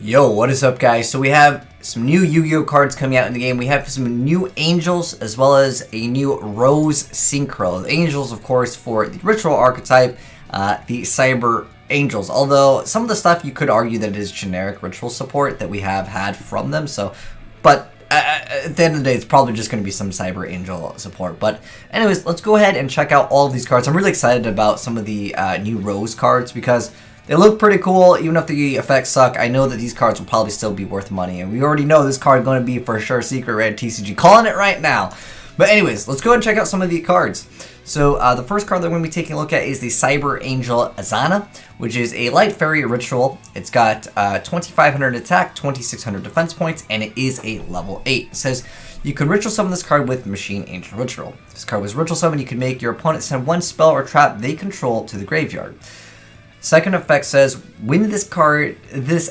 Yo, what is up, guys? So we have some new Yu-Gi-Oh cards coming out in the game. We have some new Angels as well as a new Rose Synchro. The Angels, of course, for the Ritual archetype, the Cyber Angels. Although some of the stuff you could argue that it is generic Ritual support that we have had from them. But at the end of the day, it's probably just going to be some Cyber Angel support. But anyways, let's go ahead and check out all of these cards. I'm really excited about some of the new Rose cards because they look pretty cool. Even if the effects suck, I know that these cards will probably still be worth money. And we already know this card is going to be for sure Secret Red TCG. Calling it right now. But anyways, let's go ahead and check out some of the cards. So the first card that we're going to be taking a look at is the Cyber Angel Azneyes, which is a Light Fairy Ritual. It's got 2,500 attack, 2,600 defense points, and it is a level 8. It says you can Ritual Summon this card with Machine Angel Ritual. If this card was Ritual Summon, you can make your opponent send one spell or trap they control to the graveyard. Second effect says, when this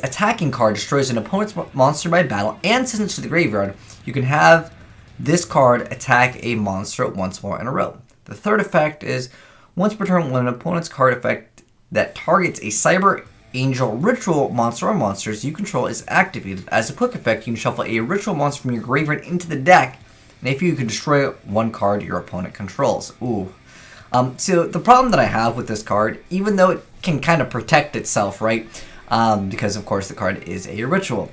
attacking card destroys an opponent's monster by battle and sends it to the graveyard, you can have this card attack a monster once more in a row. The third effect is, once per turn, when an opponent's card effect that targets a Cyber Angel Ritual monster or monsters you control is activated. As a quick effect, you can shuffle a Ritual monster from your graveyard into the deck, and if you can destroy one card your opponent controls. Ooh. So the problem that I have with this card, even though it can kind of protect itself, right? Because of course the card is a ritual.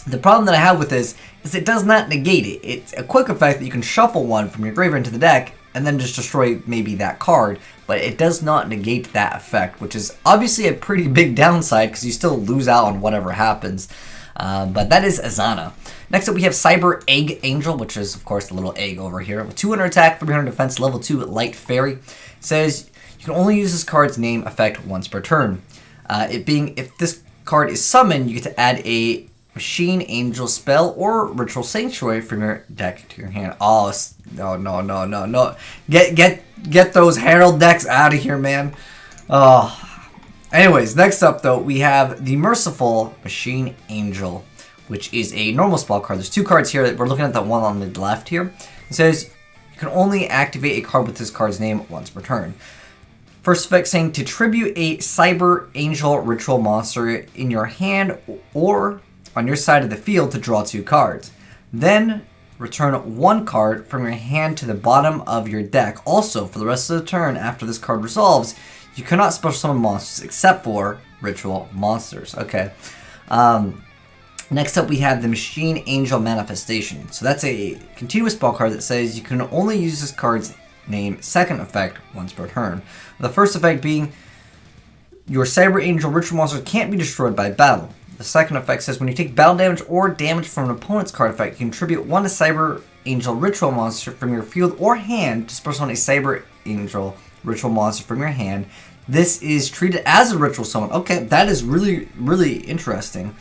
The problem that I have with this is it does not negate it. It's a quick effect that you can shuffle one from your graveyard into the deck and then just destroy maybe that card, but it does not negate that effect, which is obviously a pretty big downside because you still lose out on whatever happens. But that is Azneyes. Next up we have Cyber Egg Angel, which is of course the little egg over here. With 200 attack, 300 defense, level 2 Light Fairy. It says you can only use this card's name effect once per turn. It being, if this card is summoned, you get to add a Machine Angel spell or Ritual Sanctuary from your deck to your hand. Oh, no. Get those Herald decks out of here, man. Oh. Anyways, next up though, we have the Merciful Machine Angel, which is a normal spell card. There's two cards here. We're looking at the one on the left here. It says you can only activate a card with this card's name once per turn. First effect saying to tribute a Cyber Angel Ritual monster in your hand or on your side of the field to draw 2 cards. Then return 1 card from your hand to the bottom of your deck. Also, for the rest of the turn after this card resolves, you cannot special summon monsters except for ritual monsters. Okay. Next up, we have the Machine Angel Manifestation. So that's a continuous spell card that says you can only use this card's name second effect once per turn. The first effect being your Cyber Angel Ritual monster can't be destroyed by battle. The second effect says when you take battle damage or damage from an opponent's card effect, you can contribute 1 Cyber Angel Ritual monster from your field or hand to special summon a Cyber Angel Ritual monster from your hand. This is treated as a ritual summon. Okay, that is really, really interesting.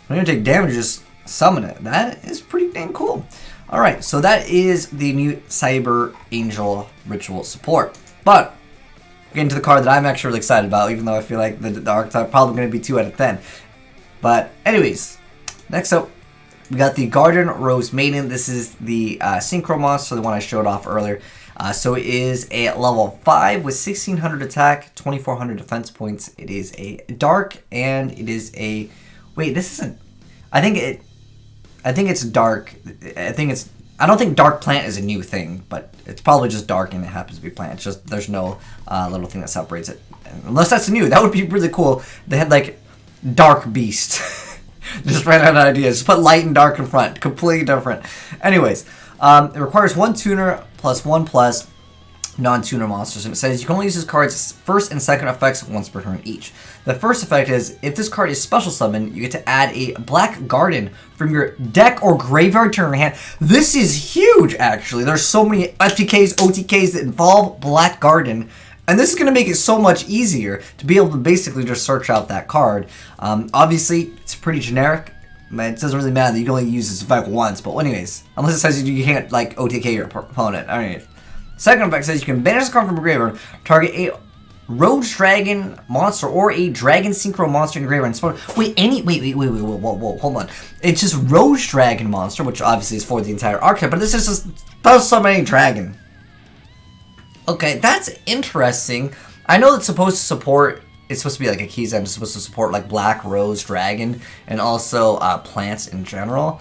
When you take damage, just summon it. That is pretty dang cool. Alright, so that is the new Cyber Angel Ritual support. But, getting to the card that I'm actually really excited about, even though I feel like the archetype probably going to be 2 out of 10. But, anyways, next up, we got the Garden Rose Maiden. This is the Synchro monster, the one I showed off earlier. So it is a level 5 with 1,600 attack, 2,400 defense points. It is a dark, and it is a... Wait, this isn't... I think it's dark. I don't think dark plant is a new thing, but it's probably just dark and it happens to be plant. It's just there's no little thing that separates it. Unless that's new. That would be really cool. They had like dark beast. Just ran out of ideas. Just put light and dark in front. Completely different. Anyways, it requires 1 tuner plus 1 plus non-tuner monsters, and it says you can only use this card's first and second effects once per turn each. The first effect is if this card is special summoned, you get to add a Black Garden from your deck or graveyard to your hand. This is huge, actually. There's so many FTKs, OTKs that involve Black Garden, and this is going to make it so much easier to be able to basically just search out that card. Obviously, it's pretty generic. It doesn't really matter that you can only use this effect once, but anyways, unless it says you can't like OTK your opponent. Alright. Second effect says you can banish a card from a graveyard, target a Rogue Dragon monster or a Dragon Synchro monster in your graveyard. Wait, whoa, hold on. It's just Rogue Dragon monster, which obviously is for the entire archetype, but this is just special summoning dragon. Okay, that's interesting. I know it's supposed to support it's supposed to be like a key set. It's supposed to support like Black Rose Dragon and also plants in general.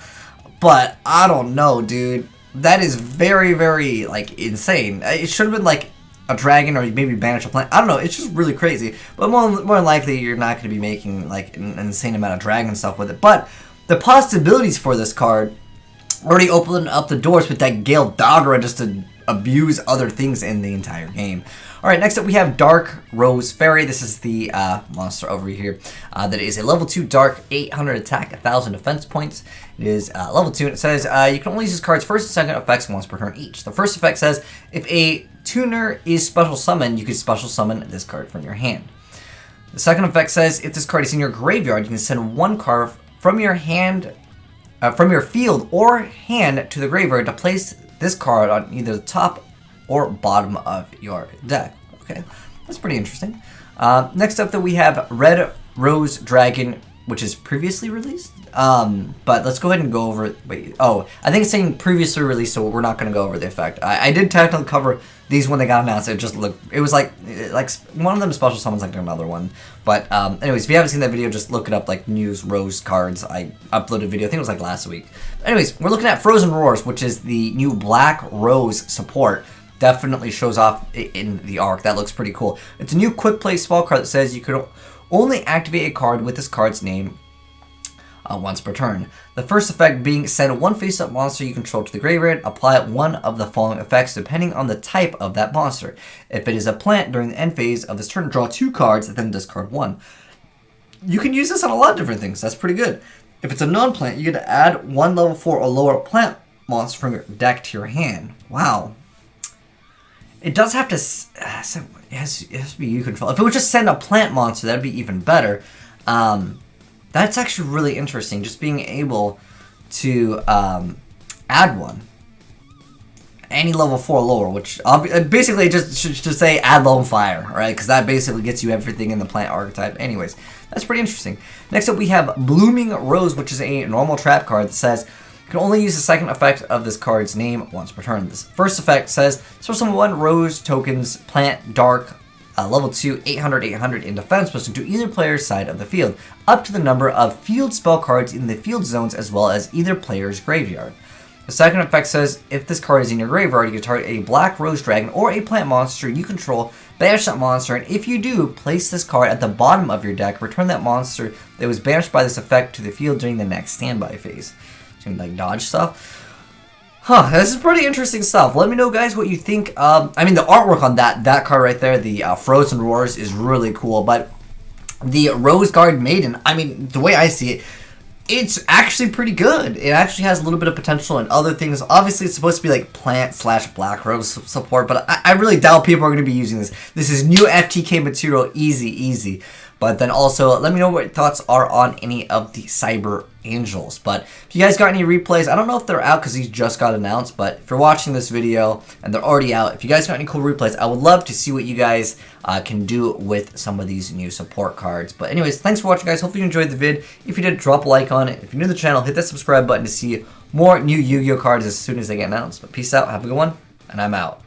But I don't know, dude. That is very, very like insane. It should have been like a dragon or maybe banish a plant. I don't know. It's just really crazy. But more than likely, you're not going to be making like an insane amount of dragon stuff with it. But the possibilities for this card already open up the doors with that Gale Doggerah just to abuse other things in the entire game. Alright, next up we have Dark Rose Fairy. This is the monster over here. That is a level 2 Dark, 800 attack, 1000 defense points. It is level 2, and it says you can only use this card's first and second effects once per turn each. The first effect says if a tuner is special summoned, you can special summon this card from your hand. The second effect says if this card is in your graveyard, you can send one card from your hand, from your field or hand to the graveyard to place this card on either the top or bottom of your deck. Okay, that's pretty interesting. Next up, though, we have Red Rose Dragon, which is previously released. But let's go ahead and go over it. Wait, oh, I think it's saying previously released, so we're not going to go over the effect. I did technically cover these when they got announced. It was like one of them special summons like another one. But anyways, if you haven't seen that video, just look it up, like news Rose cards. I uploaded a video, I think it was like last week. Anyways, we're looking at Frozen Roars, which is the new Black Rose support. Definitely shows off in the arc. That looks pretty cool. It's a new quick play spell card that says you could only activate a card with this card's name once per turn. The first effect being send one face-up monster you control to the graveyard. Apply one of the following effects depending on the type of that monster. If it is a plant, during the end phase of this turn, draw 2 cards and then discard 1. You can use this on a lot of different things. That's pretty good. If it's a non-plant, you get to add 1 level 4 or lower plant monster from your deck to your hand. Wow. It does have to, it has to be you control. If it would just send a plant monster, that'd be even better. That's actually really interesting, just being able to add one. Any level 4 or lower, which basically just should say add lone fire, right? Because that basically gets you everything in the plant archetype. Anyways, that's pretty interesting. Next up we have Blooming Rose, which is a normal trap card that says you can only use the second effect of this card's name once per turn. This first effect says special summon 1 Rose tokens, plant, dark, level 2, 800, 800 in defense, plus to either player's side of the field, up to the number of field spell cards in the field zones as well as either player's graveyard. The second effect says if this card is in your graveyard, you can target a Black Rose Dragon or a plant monster you control, banish that monster, and if you do, place this card at the bottom of your deck, return that monster that was banished by this effect to the field during the next standby phase. Like dodge stuff. Huh, this is pretty interesting stuff. Let me know, guys, what you think. I mean, the artwork on that card right there, the Frozen Roars, is really cool. But the Rose Guard Maiden, I mean, the way I see it, it's actually pretty good. It actually has a little bit of potential in other things. Obviously, it's supposed to be like plant/Black Rose support, but I really doubt people are going to be using this. This is new FTK material, easy. But then also, let me know what your thoughts are on any of the Cyber Angels. But if you guys got any replays, I don't know if they're out because these just got announced. But if you're watching this video and they're already out, if you guys got any cool replays, I would love to see what you guys can do with some of these new support cards. But anyways, thanks for watching, guys. Hopefully you enjoyed the vid. If you did, drop a like on it. If you're new to the channel, hit that subscribe button to see more new Yu-Gi-Oh cards as soon as they get announced. But peace out, have a good one, and I'm out.